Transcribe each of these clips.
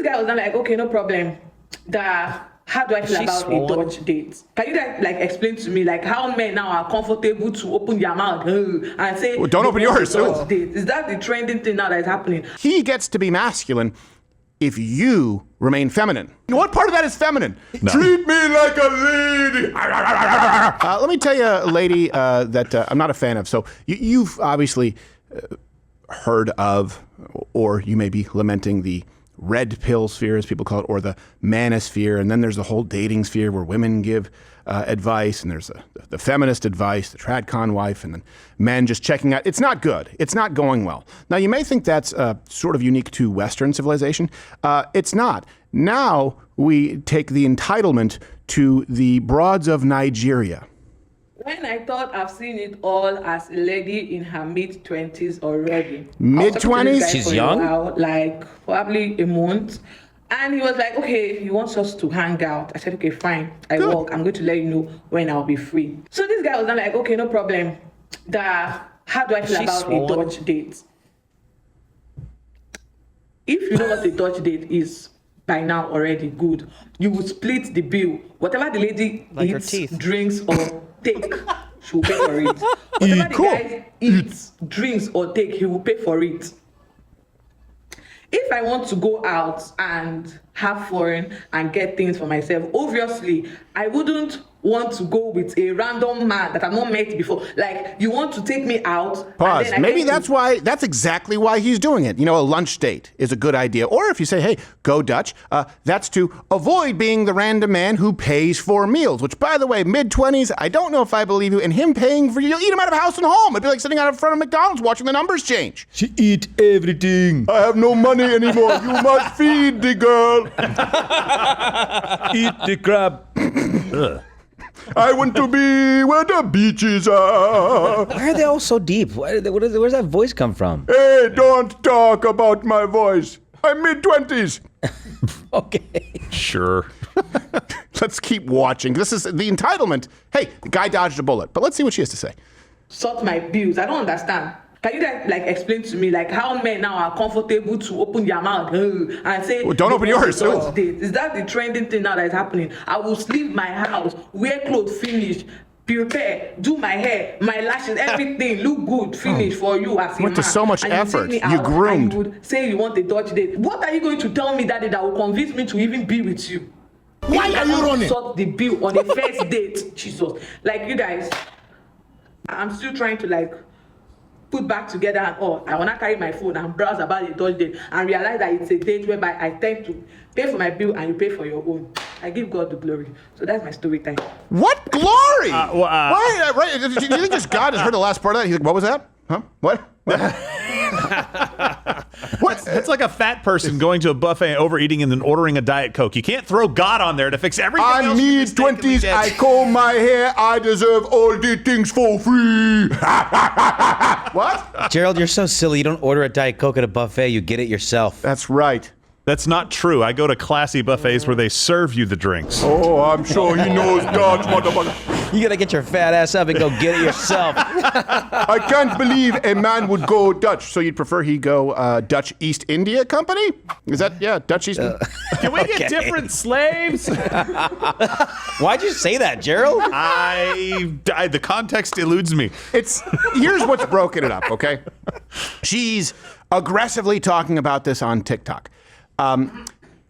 this guy was not like, okay, no problem. How do I feel about a Dutch date? Can you guys like explain to me like how men now are comfortable to open their mouth and say, well, don't open yours. Date? Is that the trending thing now that is happening? He gets to be masculine if you remain feminine. What part of that is feminine? No. Treat me like a lady. Let me tell you a lady that I'm not a fan of. So you've obviously heard of, or you may be lamenting the red pill sphere, as people call it, or the manosphere. And then there's the whole dating sphere where women give advice, and there's the feminist advice, the tradcon wife, and then men just checking out. It's not good. It's not going well. Now, you may think that's sort of unique to Western civilization. It's not. Now we take the entitlement to the broads of Nigeria. When I thought I've seen it all as a lady in her mid-20s already. Mid-20s? She's young? Like probably a month. And he was like, okay, he wants us to hang out. I said, okay, fine. I work. I'm going to let you know when I'll be free. So this guy was not like, okay, no problem. How do I feel about a Dutch date? If you know what a Dutch date is by now already, good. You will split the bill. Whatever the lady eats, drinks, or take, she will pay for it. Whatever the guy eats, drinks, or take, he will pay for it. If I want to go out and have fun and get things for myself, obviously, I wouldn't want to go with a random man that I've not met before. Like, you want to take me out. Pause. Maybe that's exactly why he's doing it. You know, a lunch date is a good idea. Or if you say, hey, go Dutch, that's to avoid being the random man who pays for meals, which, by the way, mid-20s, I don't know if I believe you, and him paying for you, you'll eat him out of house and home. It'd be like sitting out in front of McDonald's watching the numbers change. She eat everything. I have no money anymore. You must feed the girl. Eat the crab. I want to be where the beaches are. Why are they all so deep? Where's that voice come from? Hey, don't talk about my voice. I'm mid-20s. Okay. Sure. Let's keep watching. This is the entitlement. Hey, the guy dodged a bullet, but let's see what she has to say. Sort my bills. I don't understand. Can you guys like explain to me like how men now are comfortable to open their mouth and say, well, don't open yours. Is that the trending thing now that is happening? I will leave my house, wear clothes, finish, prepare, do my hair, my lashes, everything look good, finish for you as a man. Went to so much effort. You groomed. You would say you want a Dutch date. What are you going to tell me that will convince me to even be with you? Why are you running? Sort the bill on a first date. Jesus. Like you guys, I'm still trying to like put back together and I want to carry my phone and browse about a Dutch date and realize that it's a date whereby I tend to pay for my bill and you pay for your own. I give God the glory. So that's my story time. What glory? Right. Do you think just God has heard the last part of that? He's like, what was that? Huh? What? It's like a fat person going to a buffet and overeating and then ordering a Diet Coke. You can't throw God on there to fix everything else. I'm mid-20s, I comb my hair, I deserve all the things for free. What? Gerald, you're so silly. You don't order a Diet Coke at a buffet. You get it yourself. That's right. That's not true. I go to classy buffets where they serve you the drinks. Oh, I'm sure he knows Dutch, motherfucker. You gotta get your fat ass up and go get it yourself. I can't believe a man would go Dutch. So you'd prefer he go Dutch East India Company? Is that, Dutch East India? Can we get different slaves? Why'd you say that, Gerald? The context eludes me. Here's what's broken it up, okay? She's aggressively talking about this on TikTok.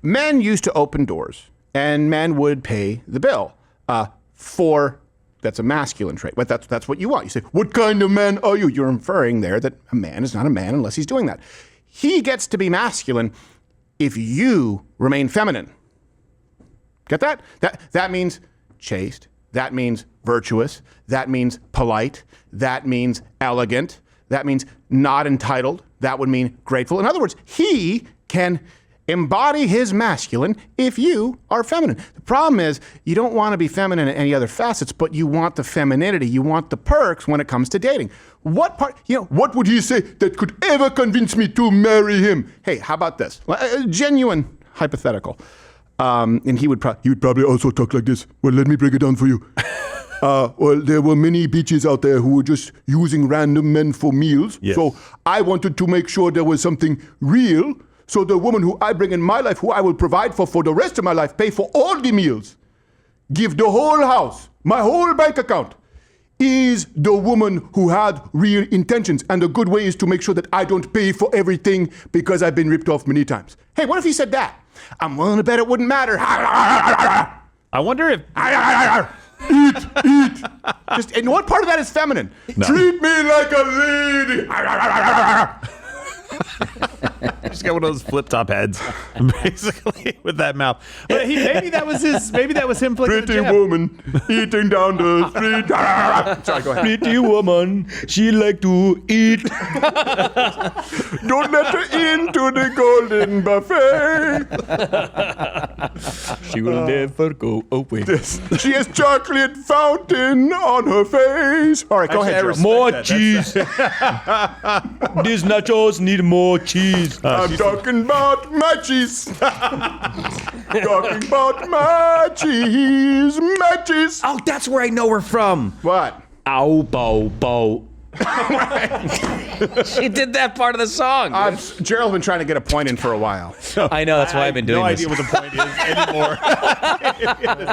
Men used to open doors, and men would pay the bill that's a masculine trait. But that's what you want. You say, what kind of man are you? You're inferring there that a man is not a man unless he's doing that. He gets to be masculine if you remain feminine. Get that? That means chaste. That means virtuous. That means polite. That means elegant. That means not entitled. That would mean grateful. In other words, he can embody his masculine if you are feminine. The problem is you don't want to be feminine in any other facets, but you want the femininity. You want the perks when it comes to dating. What would he say that could ever convince me to marry him? Hey, how about this? A genuine hypothetical. And he would probably also talk like this. Well, let me break it down for you. Well, there were many bitches out there who were just using random men for meals. Yes. So I wanted to make sure there was something real. So the woman who I bring in my life, who I will provide for the rest of my life, pay for all the meals, give the whole house, my whole bank account, is the woman who had real intentions. And the good way is to make sure that I don't pay for everything because I've been ripped off many times. Hey, what if he said that? I'm willing to bet it wouldn't matter. I wonder if Eat. Just, and what part of that is feminine? No. Treat me like a lady. just got one of those flip top heads, basically, with that mouth. But maybe that was him flicking the Pretty jab. woman eating down the street. Sorry, go ahead. Pretty woman, she like to eat. Don't let her into the golden buffet. She will never go away. She has chocolate fountain on her face. All right, go ahead, Gerald. More that. cheese. These nachos need more cheese. I'm talking about my cheese. Talking about my cheese. My cheese. Oh, that's where I know her from. What? Ow, bow, bow. She did that part of the song. Gerald's been trying to get a point in for a while. I know, that's why I've been doing no this. idea what the point is anymore.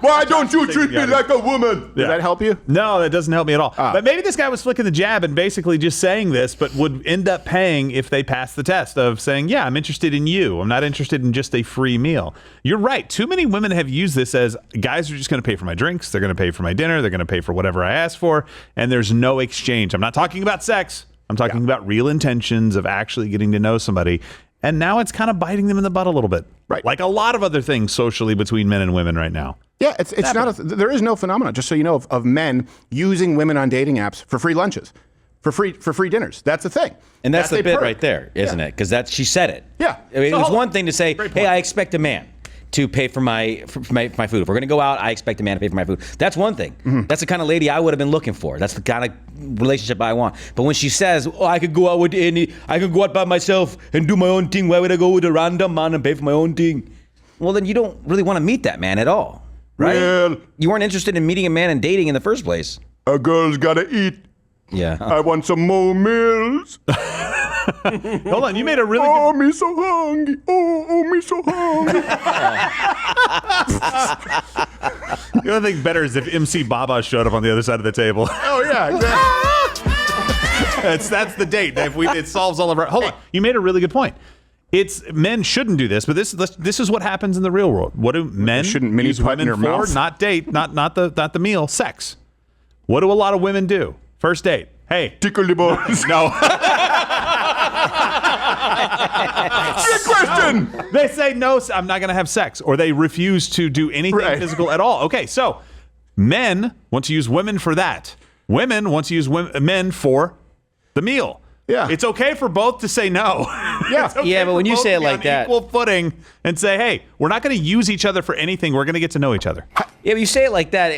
Why don't you treat me like a woman? Does that help you? No, that doesn't help me at all. But maybe this guy was flicking the jab and basically just saying this, but would end up paying if they pass the test of saying, yeah, I'm interested in you. I'm not interested in just a free meal. You're right. Too many women have used this as guys are just going to pay for my drinks. They're going to pay for my dinner. They're going to pay for whatever I ask for. And there's no exchange. I'm not talking about sex. I'm talking about real intentions of actually getting to know somebody. And now it's kind of biting them in the butt a little bit. Right. Like a lot of other things socially between men and women right now. Yeah, it's not there is no phenomenon, just so you know, of men using women on dating apps for free lunches, for free dinners. That's the thing. And that's the a bit perk. right there, isn't it? Because she said it. Yeah. I mean, So it was hold one thing to say, Great hey, point. I expect a man to pay for my food. If we're going to go out, I expect a man to pay for my food. That's one thing. Mm-hmm. That's the kind of lady I would have been looking for. That's the kind of relationship I want. But when she says, oh, I could go out by myself and do my own thing. Why would I go with a random man and pay for my own thing? Well, then you don't really want to meet that man at all, right? Well, You weren't interested in meeting a man and dating in the first place. a girl's gotta eat. Yeah. I want some more meals. Hold on, you made a really Oh, good... me so hungry. Oh, me so hungry. The only thing better is if MC Baba showed up on the other side of the table. Oh, yeah, exactly. That's the date. It solves all of our... Hold on, you made a really good point. It's men shouldn't do this, but this is what happens in the real world. What do men Shouldn't mini use putt in women her for? mouth? Not date, not the meal, sex. What do a lot of women do? First date. Hey, Tickle the balls. no. Good question. They say no, I'm not going to have sex, or they refuse to do anything Right. physical at all. Okay, so men want to use women for that. Women want to use men for the meal. Yeah. It's okay for both to say no. Yeah. It's okay Yeah, but for when you both say to it be like on that- equal footing and say, hey, we're not going to use each other for anything. We're going to get to know each other. Yeah, but you say it like that.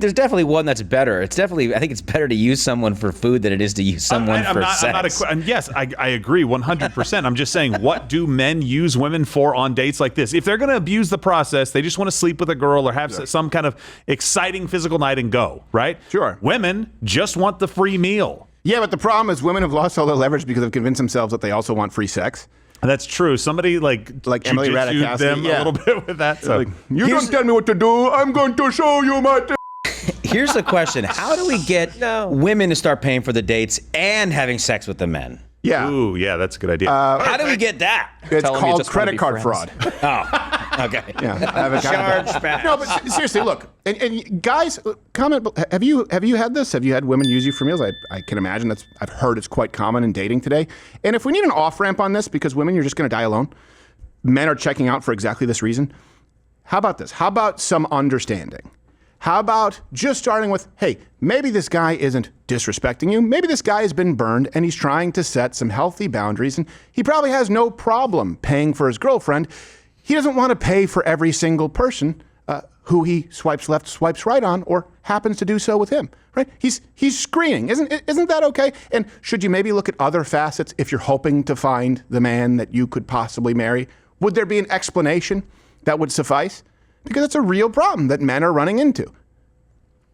There's definitely one that's better. I think it's better to use someone for food than it is to use someone for sex. And yes, I agree 100%. I'm just saying, what do men use women for on dates like this? If they're going to abuse the process, they just want to sleep with a girl or have some kind of exciting physical night and go, right? Sure. Women just want the free meal. Yeah, but the problem is women have lost all their leverage because they've convinced themselves that they also want free sex. That's true. Somebody like Emily jujitsu'd Ratajkowski, them a little bit with that. So. You don't tell me what to do. I'm going to show you my Here's the question. How do we get women to start paying for the dates and having sex with the men? Yeah. Ooh, yeah, that's a good idea. How do we get that? It's Tell 'em you called just wanna credit be card friends. fraud. Oh, okay. Yeah, I have a guy. Charge back. No, but seriously, look, and guys, comment. Have you had this? Have you had women use you for meals? I can imagine I've heard it's quite common in dating today. And if we need an off ramp on this, because women, you're just going to die alone. Men are checking out for exactly this reason. How about this? How about some understanding? How about just starting with, hey, maybe this guy isn't disrespecting you. Maybe this guy has been burned and he's trying to set some healthy boundaries, and he probably has no problem paying for his girlfriend. He doesn't want to pay for every single person who he swipes left, swipes right on, or happens to do so with him, right? He's screening. Isn't that okay? And should you maybe look at other facets if you're hoping to find the man that you could possibly marry? Would there be an explanation that would suffice? Because it's a real problem that men are running into.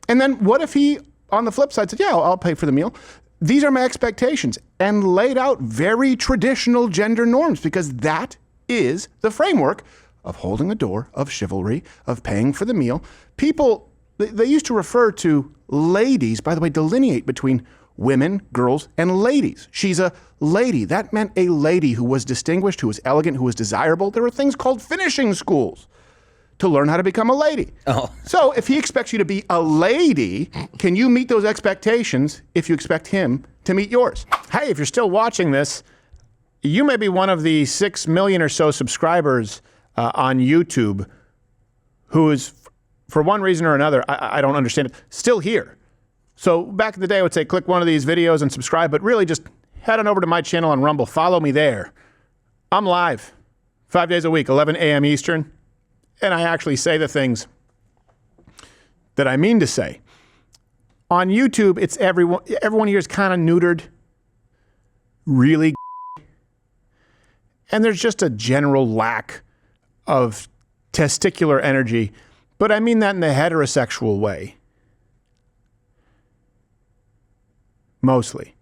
And then what if he, on the flip side, said, yeah, I'll pay for the meal. These are my expectations. and laid out very traditional gender norms because that is the framework of holding the door, of chivalry, of paying for the meal. People, they used to refer to ladies, by the way, delineate between women, girls, and ladies. She's a lady. That meant a lady who was distinguished, who was elegant, who was desirable. There were things called finishing schools to learn how to become a lady. Oh. So if he expects you to be a lady, can you meet those expectations if you expect him to meet yours? Hey, if you're still watching this, you may be one of the 6 million or so subscribers on YouTube who is, for one reason or another, I don't understand it, still here. So back in the day, I would say click one of these videos and subscribe, but really just head on over to my channel on Rumble. Follow me there. I'm live 5 days a week, 11 a.m. Eastern, and I actually say the things that I mean to say. On YouTube, it's everyone here is kind of neutered, really, and there's just a general lack of testicular energy, but I mean that in the heterosexual way. Mostly.